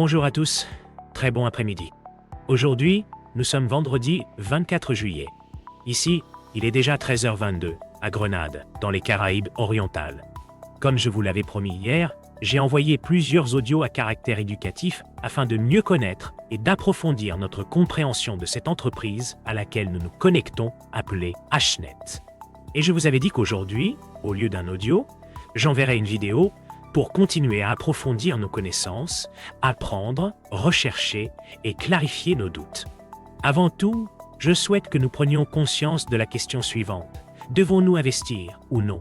Bonjour à tous, très bon après-midi. Aujourd'hui, nous sommes vendredi 24 juillet. Ici, il est déjà 13h22, à Grenade, dans les Caraïbes orientales. Comme je vous l'avais promis hier, j'ai envoyé plusieurs audios à caractère éducatif afin de mieux connaître et d'approfondir notre compréhension de cette entreprise à laquelle nous nous connectons, appelée Hnet. Et je vous avais dit qu'aujourd'hui, au lieu d'un audio, j'enverrai une vidéo pour continuer à approfondir nos connaissances, apprendre, rechercher et clarifier nos doutes. Avant tout, je souhaite que nous prenions conscience de la question suivante. Devons-nous investir ou non?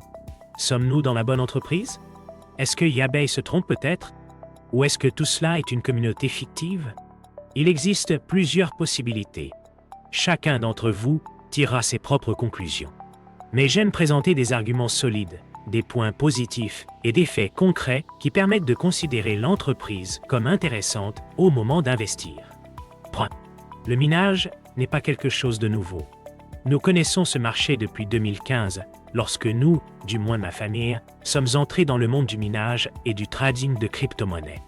Sommes-nous dans la bonne entreprise? Est-ce que Yabay se trompe peut-être? Ou est-ce que tout cela est une communauté fictive? Il existe plusieurs possibilités. Chacun d'entre vous tirera ses propres conclusions. Mais j'aime présenter des arguments solides, des points positifs et des faits concrets qui permettent de considérer l'entreprise comme intéressante au moment d'investir. Point. Le minage n'est pas quelque chose de nouveau. Nous connaissons ce marché depuis 2015, lorsque nous, du moins ma famille, sommes entrés dans le monde du minage et du trading de crypto-monnaies.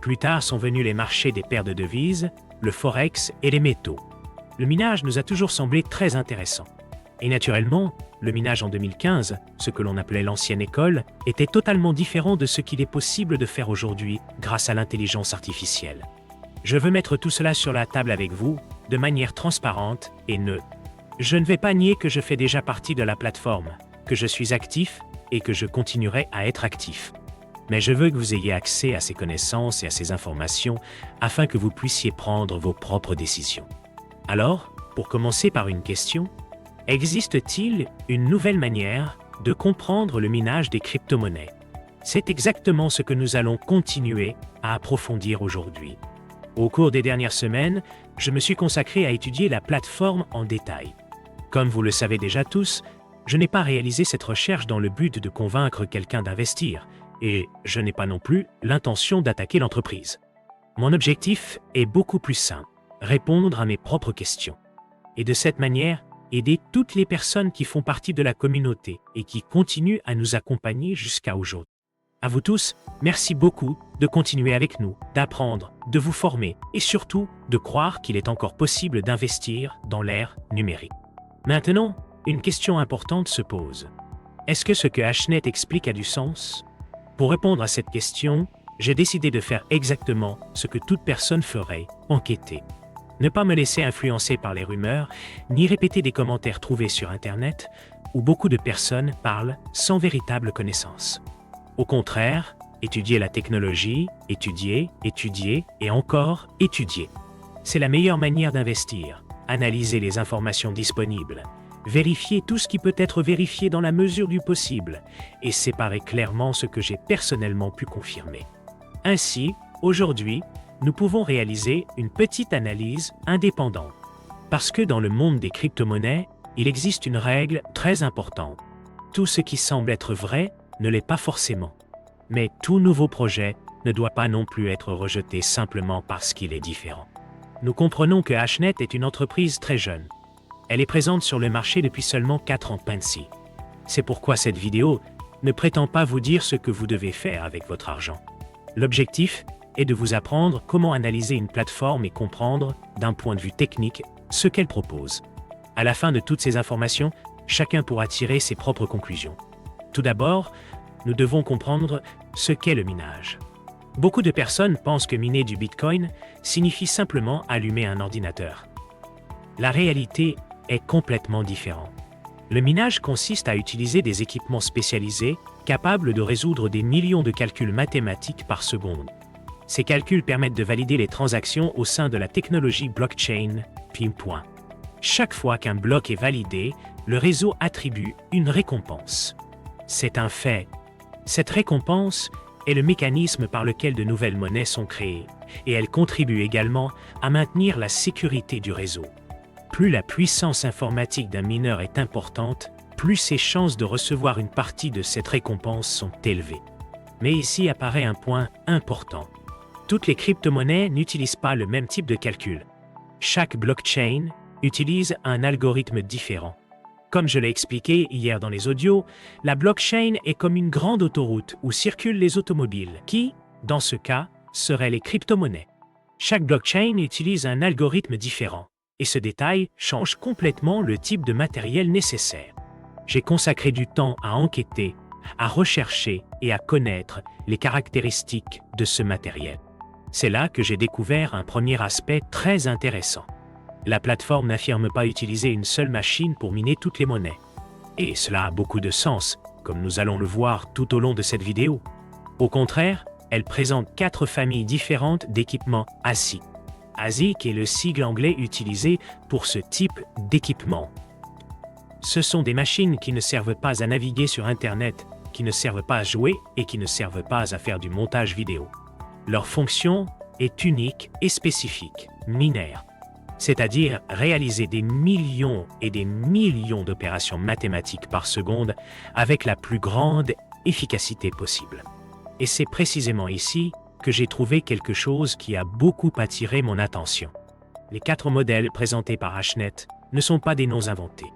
Plus tard sont venus les marchés des paires de devises, le forex et les métaux. Le minage nous a toujours semblé très intéressant. Et naturellement, le minage en 2015, ce que l'on appelait l'ancienne école, était totalement différent de ce qu'il est possible de faire aujourd'hui grâce à l'intelligence artificielle. Je veux mettre tout cela sur la table avec vous, de manière transparente et neutre. Je ne vais pas nier que je fais déjà partie de la plateforme, que je suis actif et que je continuerai à être actif. Mais je veux que vous ayez accès à ces connaissances et à ces informations afin que vous puissiez prendre vos propres décisions. Alors, pour commencer par une question, existe-t-il une nouvelle manière de comprendre le minage des crypto-monnaies? C'est exactement ce que nous allons continuer à approfondir aujourd'hui. Au cours des dernières semaines, je me suis consacré à étudier la plateforme en détail. Comme vous le savez déjà tous, je n'ai pas réalisé cette recherche dans le but de convaincre quelqu'un d'investir, et je n'ai pas non plus l'intention d'attaquer l'entreprise. Mon objectif est beaucoup plus simple, répondre à mes propres questions. Et de cette manière, aider toutes les personnes qui font partie de la communauté et qui continuent à nous accompagner jusqu'à aujourd'hui. À vous tous, merci beaucoup de continuer avec nous, d'apprendre, de vous former et surtout de croire qu'il est encore possible d'investir dans l'ère numérique. Maintenant, une question importante se pose. Est-ce que ce que Hnet explique a du sens? Pour répondre à cette question, j'ai décidé de faire exactement ce que toute personne ferait, enquêter. Ne pas me laisser influencer par les rumeurs, ni répéter des commentaires trouvés sur Internet, où beaucoup de personnes parlent sans véritable connaissance. Au contraire, étudier la technologie, étudier et encore étudier. C'est la meilleure manière d'investir, analyser les informations disponibles, vérifier tout ce qui peut être vérifié dans la mesure du possible, et séparer clairement ce que j'ai personnellement pu confirmer. Ainsi, aujourd'hui, nous pouvons réaliser une petite analyse indépendante. Parce que dans le monde des crypto-monnaies, il existe une règle très importante. Tout ce qui semble être vrai ne l'est pas forcément. Mais tout nouveau projet ne doit pas non plus être rejeté simplement parce qu'il est différent. Nous comprenons que Hnet est une entreprise très jeune. Elle est présente sur le marché depuis seulement 4 ans Pensy. C'est pourquoi cette vidéo ne prétend pas vous dire ce que vous devez faire avec votre argent. L'objectif est de vous apprendre comment analyser une plateforme et comprendre, d'un point de vue technique, ce qu'elle propose. À la fin de toutes ces informations, chacun pourra tirer ses propres conclusions. Tout d'abord, nous devons comprendre ce qu'est le minage. Beaucoup de personnes pensent que miner du Bitcoin signifie simplement allumer un ordinateur. La réalité est complètement différente. Le minage consiste à utiliser des équipements spécialisés capables de résoudre des millions de calculs mathématiques par seconde. Ces calculs permettent de valider les transactions au sein de la technologie blockchain, PIM. Chaque fois qu'un bloc est validé, le réseau attribue une récompense. C'est un fait. Cette récompense est le mécanisme par lequel de nouvelles monnaies sont créées, et elle contribue également à maintenir la sécurité du réseau. Plus la puissance informatique d'un mineur est importante, plus ses chances de recevoir une partie de cette récompense sont élevées. Mais ici apparaît un point important. Toutes les crypto-monnaies n'utilisent pas le même type de calcul. Chaque blockchain utilise un algorithme différent. Comme je l'ai expliqué hier dans les audios, la blockchain est comme une grande autoroute où circulent les automobiles qui, dans ce cas, seraient les crypto-monnaies. Chaque blockchain utilise un algorithme différent, et ce détail change complètement le type de matériel nécessaire. J'ai consacré du temps à enquêter, à rechercher et à connaître les caractéristiques de ce matériel. C'est là que j'ai découvert un premier aspect très intéressant. La plateforme n'affirme pas utiliser une seule machine pour miner toutes les monnaies. Et cela a beaucoup de sens, comme nous allons le voir tout au long de cette vidéo. Au contraire, elle présente 4 familles différentes d'équipements ASIC. ASIC est le sigle anglais utilisé pour ce type d'équipement. Ce sont des machines qui ne servent pas à naviguer sur Internet, qui ne servent pas à jouer et qui ne servent pas à faire du montage vidéo. Leur fonction est unique et spécifique, minaire, c'est-à-dire réaliser des millions et des millions d'opérations mathématiques par seconde avec la plus grande efficacité possible. Et c'est précisément ici que j'ai trouvé quelque chose qui a beaucoup attiré mon attention. Les 4 modèles présentés par Hashnet ne sont pas des noms inventés.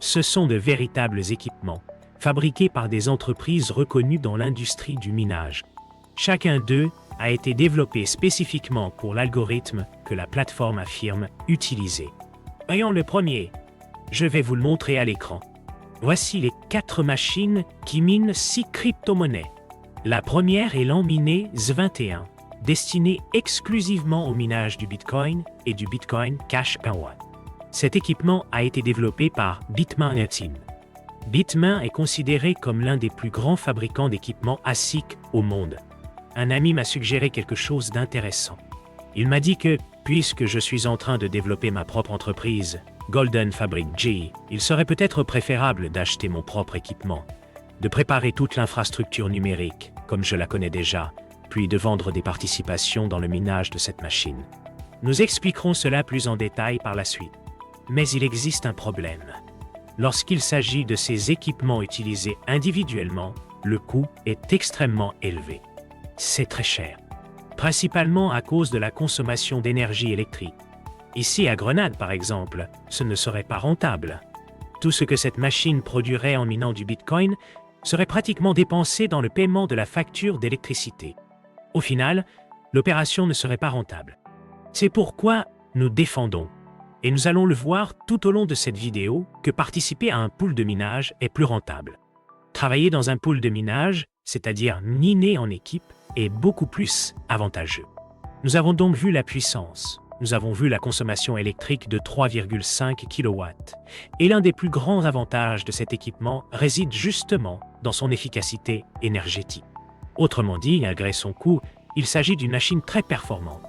Ce sont de véritables équipements, fabriqués par des entreprises reconnues dans l'industrie du minage. Chacun d'eux a été développé spécifiquement pour l'algorithme que la plateforme affirme utiliser. Voyons le premier. Je vais vous le montrer à l'écran. Voici les 4 machines qui minent 6 crypto-monnaies. La première est l'Enminé S21, destinée exclusivement au minage du Bitcoin et du Bitcoin Cash Power. Cet équipement a été développé par Bitmain Team. Bitmain est considéré comme l'un des plus grands fabricants d'équipements ASIC au monde. Un ami m'a suggéré quelque chose d'intéressant. Il m'a dit que, puisque je suis en train de développer ma propre entreprise, Golden Fabric G, il serait peut-être préférable d'acheter mon propre équipement, de préparer toute l'infrastructure numérique, comme je la connais déjà, puis de vendre des participations dans le minage de cette machine. Nous expliquerons cela plus en détail par la suite. Mais il existe un problème. Lorsqu'il s'agit de ces équipements utilisés individuellement, le coût est extrêmement élevé. C'est très cher, principalement à cause de la consommation d'énergie électrique. Ici à Grenade par exemple, ce ne serait pas rentable. Tout ce que cette machine produirait en minant du Bitcoin serait pratiquement dépensé dans le paiement de la facture d'électricité. Au final, l'opération ne serait pas rentable. C'est pourquoi nous défendons, et nous allons le voir tout au long de cette vidéo, que participer à un pool de minage est plus rentable. Travailler dans un pool de minage, c'est-à-dire miner en équipe, est beaucoup plus avantageux. Nous avons donc vu la puissance, nous avons vu la consommation électrique de 3,5 kW, et l'un des plus grands avantages de cet équipement réside justement dans son efficacité énergétique. Autrement dit, malgré son coût, il s'agit d'une machine très performante.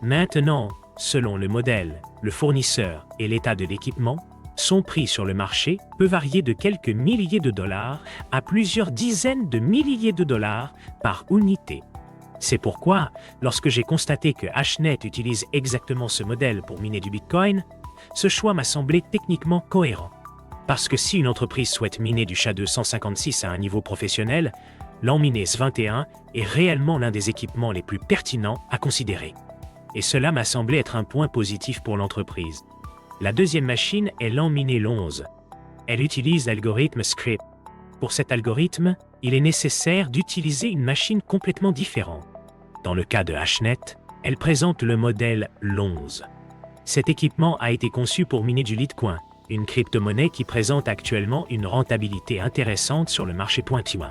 Maintenant, selon le modèle, le fournisseur et l'état de l'équipement, son prix sur le marché peut varier de quelques milliers de dollars à plusieurs dizaines de milliers de dollars par unité. C'est pourquoi, lorsque j'ai constaté que Hashnet utilise exactement ce modèle pour miner du Bitcoin, ce choix m'a semblé techniquement cohérent. Parce que si une entreprise souhaite miner du SHA-256 à un niveau professionnel, l'Enminé S21 est réellement l'un des équipements les plus pertinents à considérer. Et cela m'a semblé être un point positif pour l'entreprise. La deuxième machine est l'Enminé 11. Elle utilise l'algorithme Script. Pour cet algorithme, il est nécessaire d'utiliser une machine complètement différente. Dans le cas de Hashnet, elle présente le modèle l'11. Cet équipement a été conçu pour miner du Litecoin, une crypto-monnaie qui présente actuellement une rentabilité intéressante sur le marché pointilleux.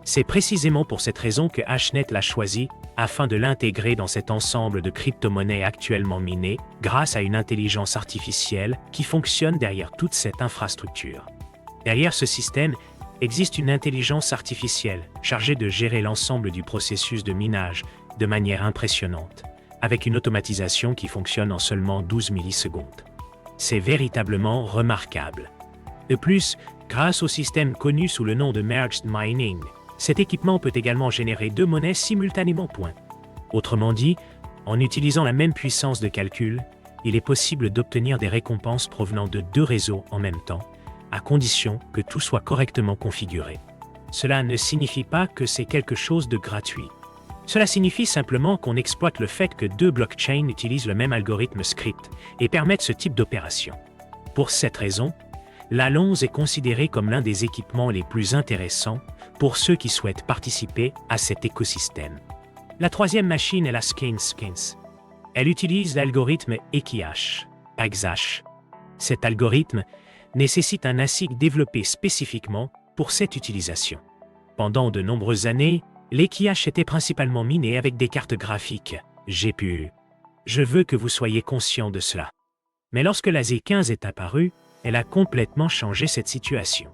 C'est précisément pour cette raison que Hashnet l'a choisi, afin de l'intégrer dans cet ensemble de crypto-monnaies actuellement minées grâce à une intelligence artificielle qui fonctionne derrière toute cette infrastructure. Derrière ce système existe une intelligence artificielle chargée de gérer l'ensemble du processus de minage de manière impressionnante, avec une automatisation qui fonctionne en seulement 12 millisecondes. C'est véritablement remarquable. De plus, grâce au système connu sous le nom de Merged Mining, cet équipement peut également générer 2 monnaies simultanément. Autrement dit, en utilisant la même puissance de calcul, il est possible d'obtenir des récompenses provenant de 2 réseaux en même temps, à condition que tout soit correctement configuré. Cela ne signifie pas que c'est quelque chose de gratuit. Cela signifie simplement qu'on exploite le fait que 2 blockchains utilisent le même algorithme script et permettent ce type d'opération. Pour cette raison, la l'11 est considérée comme l'un des équipements les plus intéressants pour ceux qui souhaitent participer à cet écosystème. La troisième machine est la Skins. Elle utilise l'algorithme Equihash, Exahash. Cet algorithme nécessite un ASIC développé spécifiquement pour cette utilisation. Pendant de nombreuses années, l'Equihash était principalement miné avec des cartes graphiques, GPU. Je veux que vous soyez conscient de cela. Mais lorsque la Z15 est apparue, elle a complètement changé cette situation.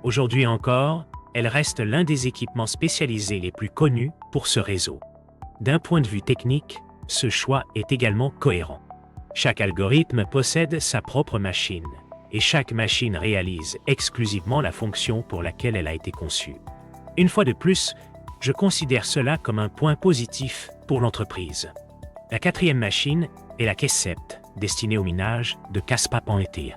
Aujourd'hui encore, elle reste l'un des équipements spécialisés les plus connus pour ce réseau. D'un point de vue technique, ce choix est également cohérent. Chaque algorithme possède sa propre machine, et chaque machine réalise exclusivement la fonction pour laquelle elle a été conçue. Une fois de plus, je considère cela comme un point positif pour l'entreprise. La quatrième machine est la KSEPT, destinée au minage de Kaspa.eth.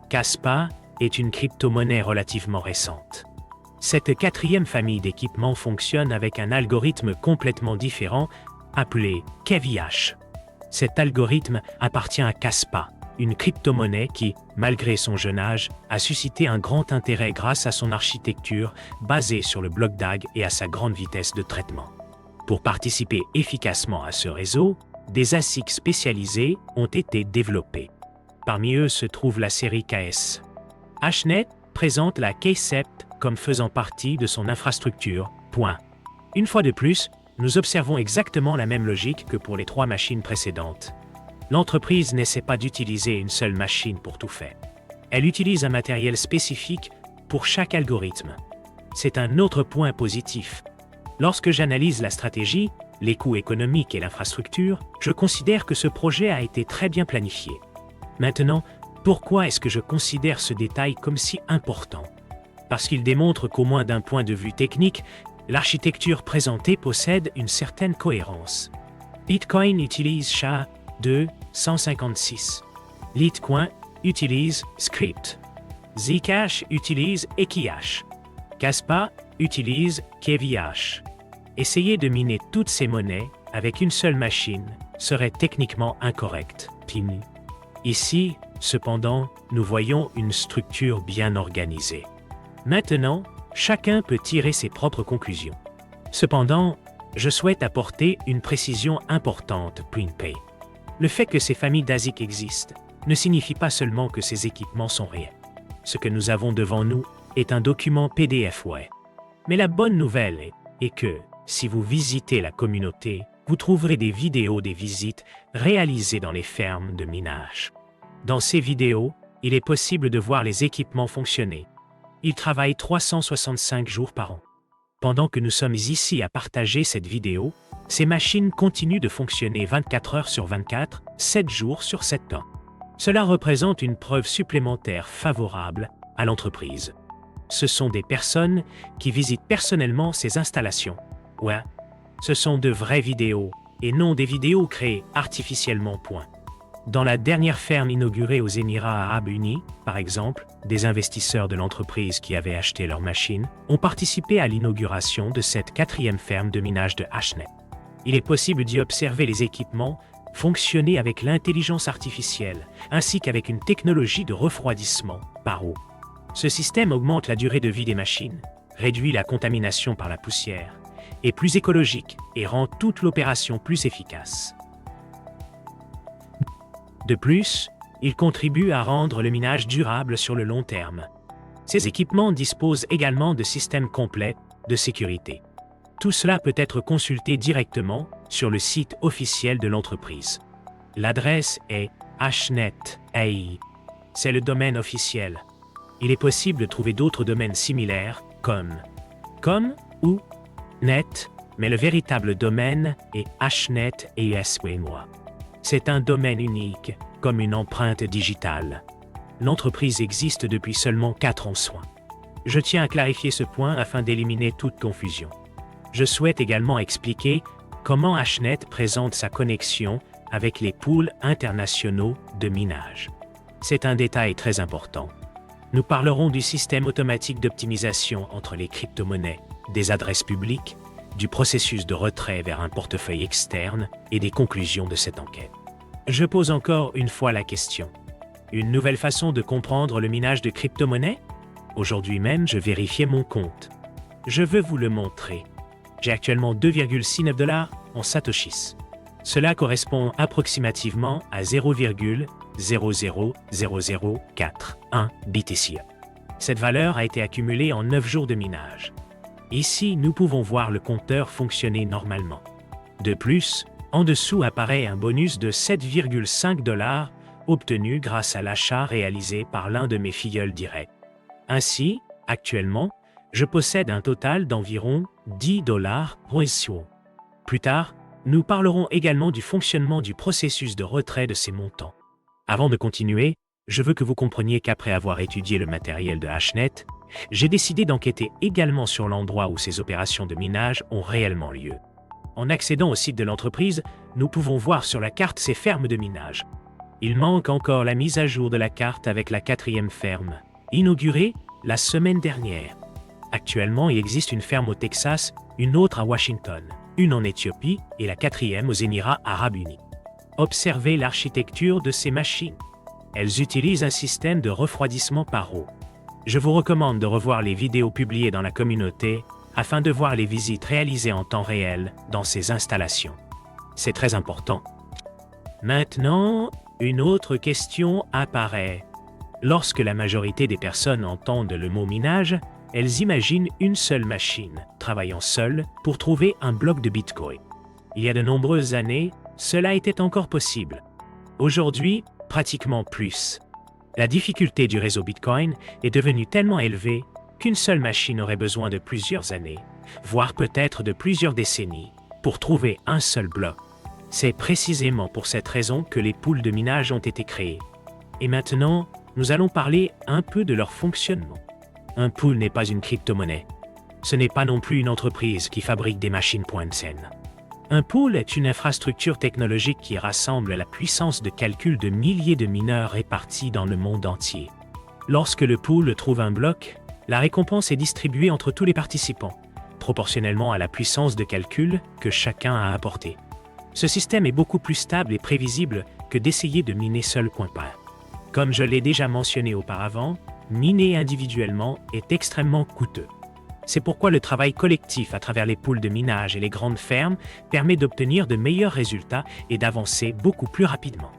Kaspa est une crypto-monnaie relativement récente. Cette quatrième famille d'équipements fonctionne avec un algorithme complètement différent appelé Kevihash. Cet algorithme appartient à Kaspa, une crypto-monnaie qui, malgré son jeune âge, a suscité un grand intérêt grâce à son architecture basée sur le bloc DAG et à sa grande vitesse de traitement. Pour participer efficacement à ce réseau, des ASIC spécialisés ont été développés. Parmi eux se trouve la série KS. Hashnet présente la KSEPT comme faisant partie de son infrastructure. Une fois de plus, nous observons exactement la même logique que pour les 3 machines précédentes. L'entreprise n'essaie pas d'utiliser une seule machine pour tout faire. Elle utilise un matériel spécifique pour chaque algorithme. C'est un autre point positif. Lorsque j'analyse la stratégie, les coûts économiques et l'infrastructure, je considère que ce projet a été très bien planifié. Maintenant, pourquoi est-ce que je considère ce détail comme si important? Parce qu'il démontre qu'au moins d'un point de vue technique, l'architecture présentée possède une certaine cohérence. Bitcoin utilise SHA-256. Litecoin utilise Scrypt. Zcash utilise Equihash. Kaspa utilise Kevihash. Essayer de miner toutes ces monnaies avec une seule machine serait techniquement incorrect. Ici, cependant, nous voyons une structure bien organisée. Maintenant, chacun peut tirer ses propres conclusions. Cependant, je souhaite apporter une précision importante. Le fait que ces familles d'ASIC existent ne signifie pas seulement que ces équipements sont réels. Ce que nous avons devant nous est un document PDF web. Mais la bonne nouvelle est que, si vous visitez la communauté, vous trouverez des vidéos des visites réalisées dans les fermes de minage. Dans ces vidéos, il est possible de voir les équipements fonctionner. Ils travaillent 365 jours par an. Pendant que nous sommes ici à partager cette vidéo, ces machines continuent de fonctionner 24 heures sur 24, 7 jours sur 7 ans. Cela représente une preuve supplémentaire favorable à l'entreprise. Ce sont des personnes qui visitent personnellement ces installations. Ouais, ce sont de vraies vidéos, et non des vidéos créées artificiellement. Dans la dernière ferme inaugurée aux Émirats arabes unis, par exemple, des investisseurs de l'entreprise qui avaient acheté leurs machines ont participé à l'inauguration de cette 4e ferme de minage de Hashnet. Il est possible d'y observer les équipements fonctionner avec l'intelligence artificielle, ainsi qu'avec une technologie de refroidissement par eau. Ce système augmente la durée de vie des machines, réduit la contamination par la poussière, est plus écologique et rend toute l'opération plus efficace. De plus, il contribue à rendre le minage durable sur le long terme. Ces équipements disposent également de systèmes complets de sécurité. Tout cela peut être consulté directement sur le site officiel de l'entreprise. L'adresse est hashnet.ai. C'est le domaine officiel. Il est possible de trouver d'autres domaines similaires comme ou net, mais le véritable domaine est hashnet.ai. C'est un domaine unique, comme une empreinte digitale. L'entreprise existe depuis seulement 4 ans. Je tiens à clarifier ce point afin d'éliminer toute confusion. Je souhaite également expliquer comment Hashnet présente sa connexion avec les pools internationaux de minage. C'est un détail très important. Nous parlerons du système automatique d'optimisation entre les crypto-monnaies, des adresses publiques, du processus de retrait vers un portefeuille externe et des conclusions de cette enquête. Je pose encore une fois la question. Une nouvelle façon de comprendre le minage de crypto-monnaies? Aujourd'hui même, je vérifiais mon compte. Je veux vous le montrer. J'ai actuellement $2,69 en satoshis. Cela correspond approximativement à 0,00004,1 BTC. Cette valeur a été accumulée en 9 jours de minage. Ici, nous pouvons voir le compteur fonctionner normalement. De plus, en dessous apparaît un bonus de 7,5 $ obtenu grâce à l'achat réalisé par l'un de mes filleuls directs. Ainsi, actuellement, je possède un total d'environ 10 $. Plus tard, nous parlerons également du fonctionnement du processus de retrait de ces montants. Avant de continuer, je veux que vous compreniez qu'après avoir étudié le matériel de Hashnet, j'ai décidé d'enquêter également sur l'endroit où ces opérations de minage ont réellement lieu. En accédant au site de l'entreprise, nous pouvons voir sur la carte ces fermes de minage. Il manque encore la mise à jour de la carte avec la 4e ferme, inaugurée la semaine dernière. Actuellement, il existe une ferme au Texas, une autre à Washington, une en Éthiopie et la 4e aux Émirats arabes unis. Observez l'architecture de ces machines. Elles utilisent un système de refroidissement par eau. Je vous recommande de revoir les vidéos publiées dans la communauté afin de voir les visites réalisées en temps réel dans ces installations. C'est très important. Maintenant, une autre question apparaît. Lorsque la majorité des personnes entendent le mot minage, elles imaginent une seule machine, travaillant seule pour trouver un bloc de Bitcoin. Il y a de nombreuses années, cela était encore possible. Aujourd'hui, pratiquement plus. La difficulté du réseau Bitcoin est devenue tellement élevée qu'une seule machine aurait besoin de plusieurs années, voire peut-être de plusieurs décennies, pour trouver un seul bloc. C'est précisément pour cette raison que les poules de minage ont été créées. Et maintenant, nous allons parler un peu de leur fonctionnement. Un pool n'est pas une crypto-monnaie. Ce n'est pas non plus une entreprise qui fabrique des machines point de scène. Un pool est une infrastructure technologique qui rassemble la puissance de calcul de milliers de mineurs répartis dans le monde entier. Lorsque le pool trouve un bloc, la récompense est distribuée entre tous les participants, proportionnellement à la puissance de calcul que chacun a apporté. Ce système est beaucoup plus stable et prévisible que d'essayer de miner seul coin-par. Comme je l'ai déjà mentionné auparavant, miner individuellement est extrêmement coûteux. C'est pourquoi le travail collectif à travers les poules de minage et les grandes fermes permet d'obtenir de meilleurs résultats et d'avancer beaucoup plus rapidement.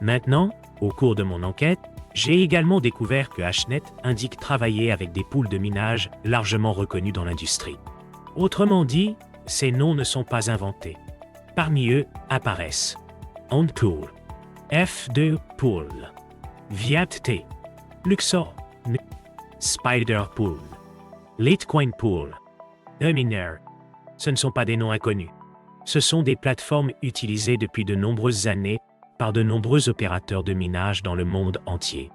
Maintenant, au cours de mon enquête, j'ai également découvert que Hashnet indique travailler avec des poules de minage largement reconnues dans l'industrie. Autrement dit, ces noms ne sont pas inventés. Parmi eux apparaissent OnPool, F2 Pool, Viat-T, Luxor, Spider Pool, Litecoin Pool, Miner. Ce ne sont pas des noms inconnus. Ce sont des plateformes utilisées depuis de nombreuses années par de nombreux opérateurs de minage dans le monde entier.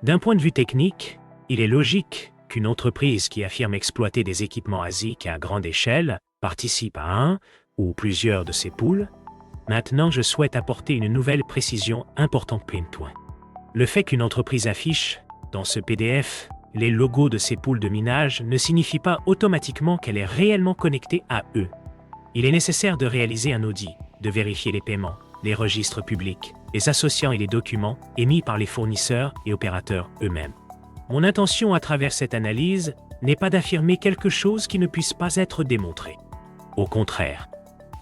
D'un point de vue technique, il est logique qu'une entreprise qui affirme exploiter des équipements ASIC à grande échelle participe à un ou plusieurs de ces pools. Maintenant, je souhaite apporter une nouvelle précision importante point. Le fait qu'une entreprise affiche, dans ce PDF, les logos de ces poules de minage ne signifie pas automatiquement qu'elle est réellement connectée à eux. Il est nécessaire de réaliser un audit, de vérifier les paiements, les registres publics, les associants et les documents émis par les fournisseurs et opérateurs eux-mêmes. Mon intention à travers cette analyse n'est pas d'affirmer quelque chose qui ne puisse pas être démontré. Au contraire,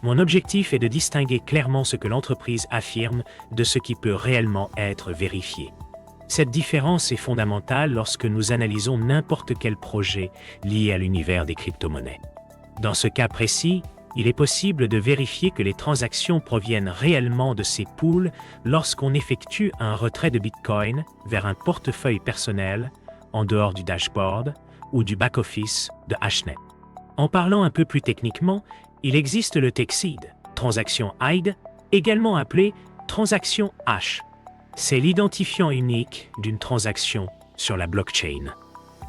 mon objectif est de distinguer clairement ce que l'entreprise affirme de ce qui peut réellement être vérifié. Cette différence est fondamentale lorsque nous analysons n'importe quel projet lié à l'univers des crypto-monnaies. Dans ce cas précis, il est possible de vérifier que les transactions proviennent réellement de ces pools lorsqu'on effectue un retrait de Bitcoin vers un portefeuille personnel en dehors du dashboard ou du back-office de Hashnet. En parlant un peu plus techniquement, il existe le TXID, transaction ID, également appelée transaction hash. C'est l'identifiant unique d'une transaction sur la blockchain.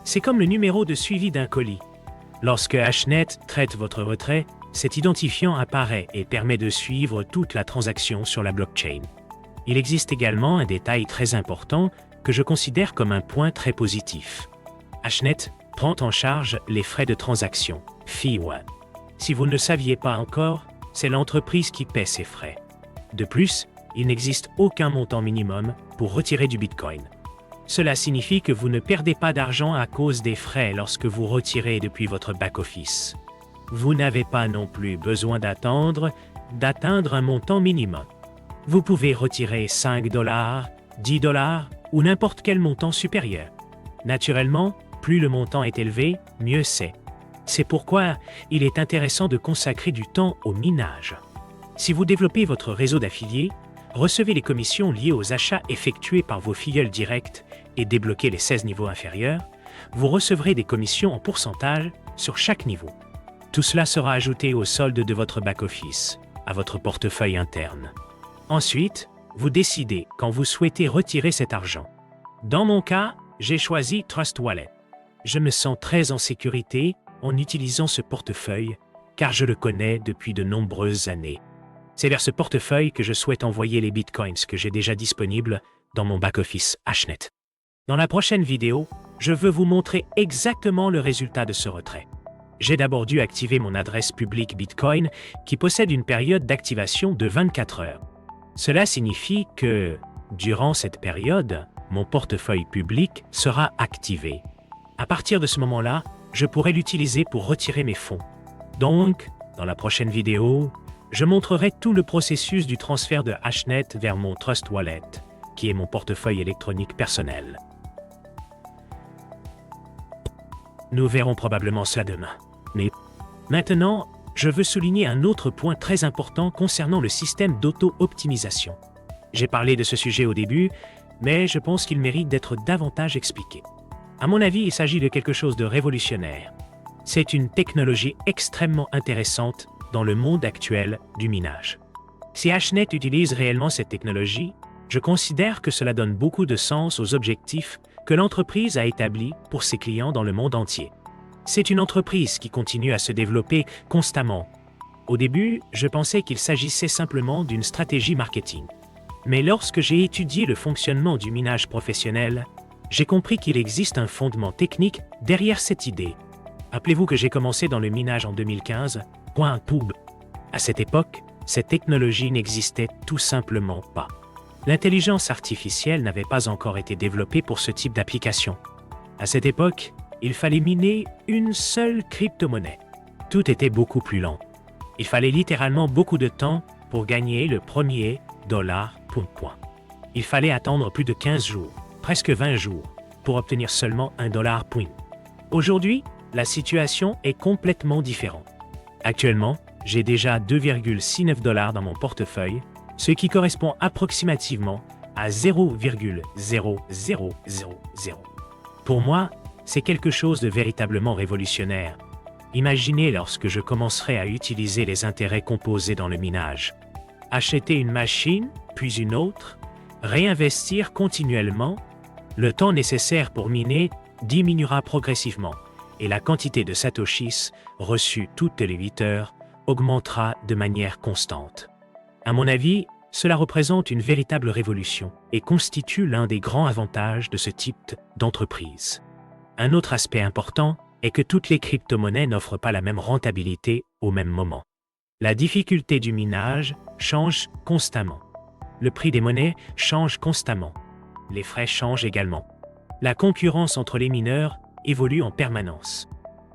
C'est comme le numéro de suivi d'un colis. Lorsque Hashnet traite votre retrait, cet identifiant apparaît et permet de suivre toute la transaction sur la blockchain. Il existe également un détail très important que je considère comme un point très positif. Hashnet prend en charge les frais de transaction, Fee 1. Si vous ne le saviez pas encore, c'est l'entreprise qui paie ces frais. De plus, il n'existe aucun montant minimum pour retirer du Bitcoin. Cela signifie que vous ne perdez pas d'argent à cause des frais lorsque vous retirez depuis votre back-office. Vous n'avez pas non plus besoin d'attendre d'atteindre un montant minimum. Vous pouvez retirer 5 $, 10 $ ou n'importe quel montant supérieur. Naturellement, plus le montant est élevé, mieux c'est. C'est pourquoi il est intéressant de consacrer du temps au minage. Si vous développez votre réseau d'affiliés, recevez les commissions liées aux achats effectués par vos filleuls directs et débloquez les 16 niveaux inférieurs, vous recevrez des commissions en pourcentage sur chaque niveau. Tout cela sera ajouté au solde de votre back-office, à votre portefeuille interne. Ensuite, vous décidez quand vous souhaitez retirer cet argent. Dans mon cas, j'ai choisi Trust Wallet. Je me sens très en sécurité en utilisant ce portefeuille car je le connais depuis de nombreuses années. C'est vers ce portefeuille que je souhaite envoyer les bitcoins que j'ai déjà disponibles dans mon back-office Hashnet. Dans la prochaine vidéo, je veux vous montrer exactement le résultat de ce retrait. J'ai d'abord dû activer mon adresse publique Bitcoin qui possède une période d'activation de 24 heures. Cela signifie que, durant cette période, mon portefeuille public sera activé. À partir de ce moment-là, je pourrai l'utiliser pour retirer mes fonds. Donc, dans la prochaine vidéo, je montrerai tout le processus du transfert de Hashnet vers mon Trust Wallet, qui est mon portefeuille électronique personnel. Nous verrons probablement cela demain. Mais maintenant, je veux souligner un autre point très important concernant le système d'auto-optimisation. J'ai parlé de ce sujet au début, mais je pense qu'il mérite d'être davantage expliqué. À mon avis, il s'agit de quelque chose de révolutionnaire. C'est une technologie extrêmement intéressante dans le monde actuel du minage. Si Hashnet utilise réellement cette technologie, je considère que cela donne beaucoup de sens aux objectifs que l'entreprise a établis pour ses clients dans le monde entier. C'est une entreprise qui continue à se développer constamment. Au début, je pensais qu'il s'agissait simplement d'une stratégie marketing. Mais lorsque j'ai étudié le fonctionnement du minage professionnel, j'ai compris qu'il existe un fondement technique derrière cette idée. Rappelez-vous que j'ai commencé dans le minage en 2015, .pub. À cette époque, cette technologie n'existait tout simplement pas. L'intelligence artificielle n'avait pas encore été développée pour ce type d'application. À cette époque, il fallait miner une seule crypto-monnaie. Tout était beaucoup plus lent. Il fallait littéralement beaucoup de temps pour gagner le premier dollar point. Il fallait attendre plus de 15 jours, presque 20 jours, pour obtenir seulement un dollar point. Aujourd'hui, la situation est complètement différente. Actuellement, j'ai déjà 2,69 $ dans mon portefeuille, ce qui correspond approximativement à 0,0000. Pour moi, c'est quelque chose de véritablement révolutionnaire. Imaginez lorsque je commencerai à utiliser les intérêts composés dans le minage. Acheter une machine, puis une autre, réinvestir continuellement, le temps nécessaire pour miner diminuera progressivement et la quantité de satoshis reçus toutes les 8 heures augmentera de manière constante. À mon avis, cela représente une véritable révolution et constitue l'un des grands avantages de ce type d'entreprise. Un autre aspect important est que toutes les crypto-monnaies n'offrent pas la même rentabilité au même moment. La difficulté du minage change constamment. Le prix des monnaies change constamment. Les frais changent également. La concurrence entre les mineurs évolue en permanence.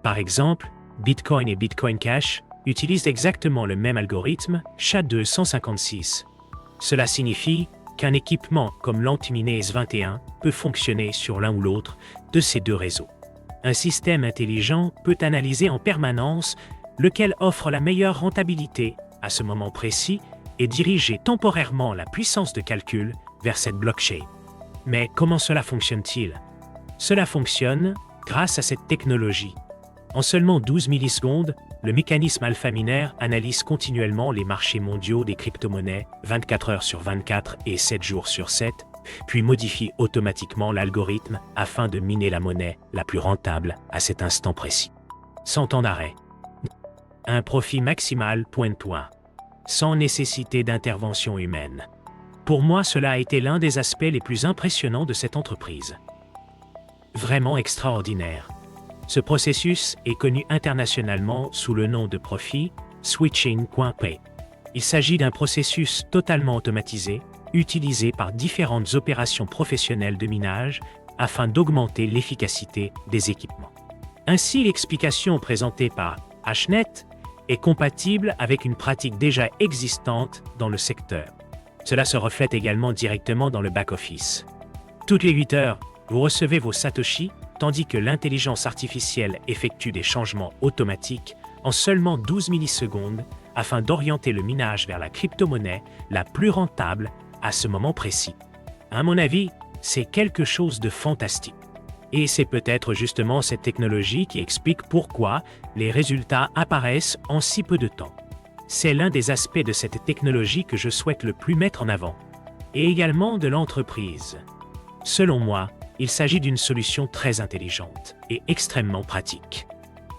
Par exemple, Bitcoin et Bitcoin Cash utilisent exactement le même algorithme SHA-256. Cela signifie qu'un équipement comme l'Antiminez 21 peut fonctionner sur l'un ou l'autre de ces deux réseaux. Un système intelligent peut analyser en permanence lequel offre la meilleure rentabilité à ce moment précis et diriger temporairement la puissance de calcul vers cette blockchain. Mais comment cela fonctionne-t-il? Cela fonctionne grâce à cette technologie. En seulement 12 millisecondes, le mécanisme alphaminaire analyse continuellement les marchés mondiaux des crypto-monnaies 24 heures sur 24 et 7 jours sur 7, puis modifie automatiquement l'algorithme afin de miner la monnaie la plus rentable à cet instant précis. Sans temps d'arrêt. Un profit maximal point, sans nécessité d'intervention humaine. Pour moi, cela a été l'un des aspects les plus impressionnants de cette entreprise. Vraiment extraordinaire. Ce processus est connu internationalement sous le nom de profit switching.pay. Il s'agit d'un processus totalement automatisé, utilisé par différentes opérations professionnelles de minage afin d'augmenter l'efficacité des équipements. Ainsi, l'explication présentée par Hashnet est compatible avec une pratique déjà existante dans le secteur. Cela se reflète également directement dans le back-office. Toutes les 8 heures, vous recevez vos Satoshi, tandis que l'intelligence artificielle effectue des changements automatiques en seulement 12 millisecondes afin d'orienter le minage vers la crypto-monnaie la plus rentable à ce moment précis. À mon avis, c'est quelque chose de fantastique. Et c'est peut-être justement cette technologie qui explique pourquoi les résultats apparaissent en si peu de temps. C'est l'un des aspects de cette technologie que je souhaite le plus mettre en avant, et également de l'entreprise. Selon moi, il s'agit d'une solution très intelligente et extrêmement pratique.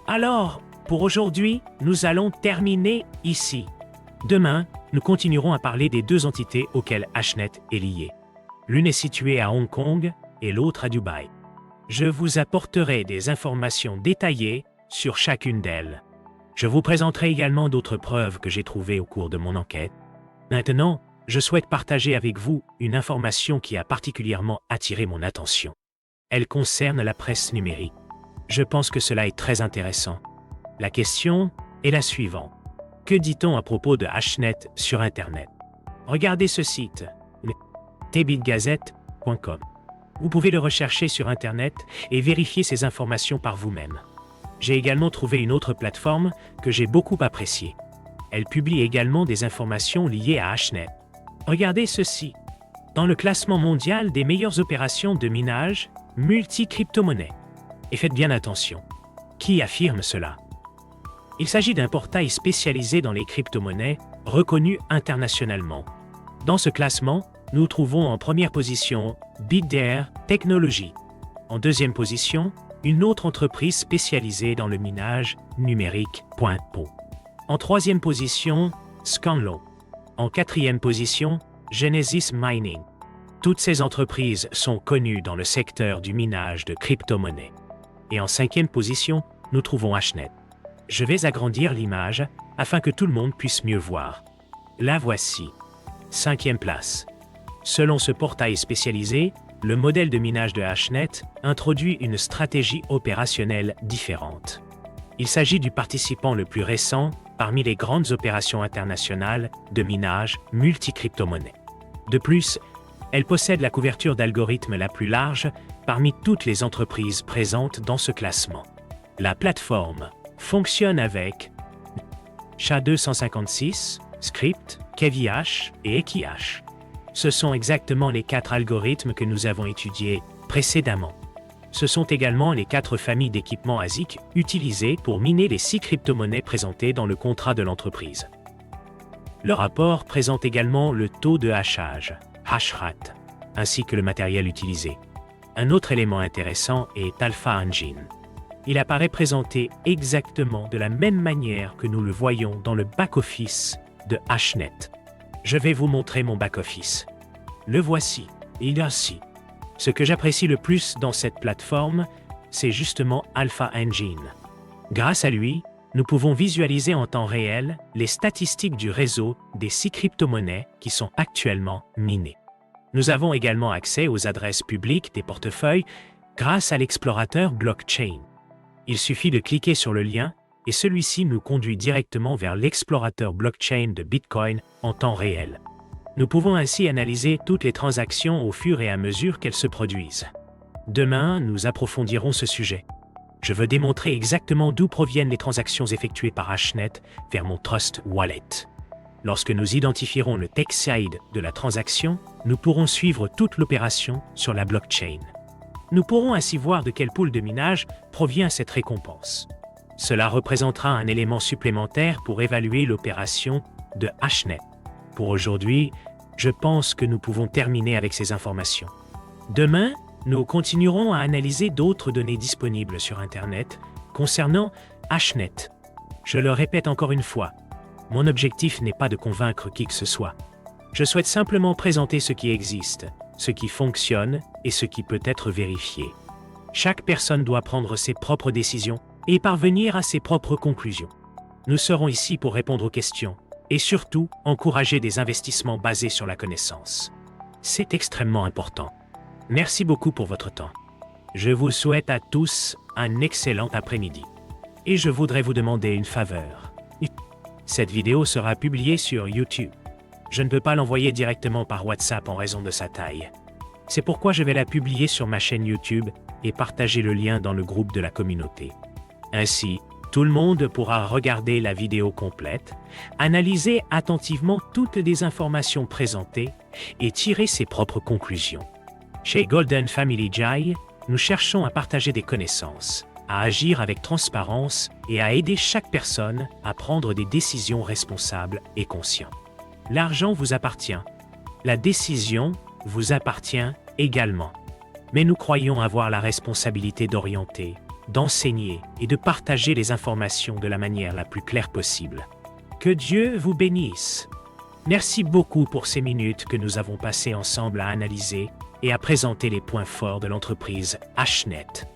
Alors, pour aujourd'hui, nous allons terminer ici. Demain, nous continuerons à parler des 2 entités auxquelles Hashnet est liée. L'une est située à Hong Kong et l'autre à Dubaï. Je vous apporterai des informations détaillées sur chacune d'elles. Je vous présenterai également d'autres preuves que j'ai trouvées au cours de mon enquête. Maintenant, je souhaite partager avec vous une information qui a particulièrement attiré mon attention. Elle concerne la presse numérique. Je pense que cela est très intéressant. La question est la suivante. Que dit-on à propos de Hashnet sur Internet? Regardez ce site, tbitgazette.com. Vous pouvez le rechercher sur Internet et vérifier ces informations par vous-même. J'ai également trouvé une autre plateforme que j'ai beaucoup appréciée. Elle publie également des informations liées à Hashnet. Regardez ceci. Dans le classement mondial des meilleures opérations de minage multi-crypto-monnaie. Et faites bien attention. Qui affirme cela? Il s'agit d'un portail spécialisé dans les crypto-monnaies reconnu internationalement. Dans ce classement, nous trouvons en première position BitDare Technology. En deuxième position, une autre entreprise spécialisée dans le minage numérique, .po. En troisième position, Scanlo. En quatrième position, Genesis Mining. Toutes ces entreprises sont connues dans le secteur du minage de crypto-monnaies. Et en cinquième position, nous trouvons Hashnet. Je vais agrandir l'image afin que tout le monde puisse mieux voir. La voici. 5e place. Selon ce portail spécialisé, le modèle de minage de Hashnet introduit une stratégie opérationnelle différente. Il s'agit du participant le plus récent parmi les grandes opérations internationales de minage multi-crypto-monnaie. De plus, elle possède la couverture d'algorithmes la plus large parmi toutes les entreprises présentes dans ce classement. La plateforme fonctionne avec SHA-256, Script, KeviHash et EkiHash. Ce sont exactement les 4 algorithmes que nous avons étudiés précédemment. Ce sont également les 4 familles d'équipements ASIC utilisés pour miner les 6 crypto-monnaies présentées dans le contrat de l'entreprise. Le rapport présente également le taux de hachage, hashrate, ainsi que le matériel utilisé. Un autre élément intéressant est Alpha Engine. Il apparaît présenté exactement de la même manière que nous le voyons dans le back-office de Hashnet. Je vais vous montrer mon back-office. Le voici, il est ainsi. Ce que j'apprécie le plus dans cette plateforme, c'est justement Alpha Engine. Grâce à lui, nous pouvons visualiser en temps réel les statistiques du réseau des 6 crypto-monnaies qui sont actuellement minées. Nous avons également accès aux adresses publiques des portefeuilles grâce à l'explorateur blockchain. Il suffit de cliquer sur le lien et celui-ci nous conduit directement vers l'explorateur blockchain de Bitcoin en temps réel. Nous pouvons ainsi analyser toutes les transactions au fur et à mesure qu'elles se produisent. Demain, nous approfondirons ce sujet. Je veux démontrer exactement d'où proviennent les transactions effectuées par Hashnet vers mon Trust Wallet. Lorsque nous identifierons le text side de la transaction, nous pourrons suivre toute l'opération sur la blockchain. Nous pourrons ainsi voir de quel pool de minage provient cette récompense. Cela représentera un élément supplémentaire pour évaluer l'opération de Hashnet. Pour aujourd'hui, je pense que nous pouvons terminer avec ces informations. Demain, nous continuerons à analyser d'autres données disponibles sur Internet concernant Hashnet. Je le répète encore une fois, mon objectif n'est pas de convaincre qui que ce soit. Je souhaite simplement présenter ce qui existe, ce qui fonctionne et ce qui peut être vérifié. Chaque personne doit prendre ses propres décisions et parvenir à ses propres conclusions. Nous serons ici pour répondre aux questions et surtout encourager des investissements basés sur la connaissance. C'est extrêmement important. Merci beaucoup pour votre temps. Je vous souhaite à tous un excellent après-midi. Et je voudrais vous demander une faveur. Cette vidéo sera publiée sur YouTube. Je ne peux pas l'envoyer directement par WhatsApp en raison de sa taille. C'est pourquoi je vais la publier sur ma chaîne YouTube et partager le lien dans le groupe de la communauté. Ainsi, tout le monde pourra regarder la vidéo complète, analyser attentivement toutes les informations présentées et tirer ses propres conclusions. Chez Golden Family Jai, nous cherchons à partager des connaissances, à agir avec transparence et à aider chaque personne à prendre des décisions responsables et conscientes. L'argent vous appartient. La décision vous appartient également. Mais nous croyons avoir la responsabilité d'orienter, d'enseigner et de partager les informations de la manière la plus claire possible. Que Dieu vous bénisse. Merci beaucoup pour ces minutes que nous avons passées ensemble à analyser et à présenter les points forts de l'entreprise HNET.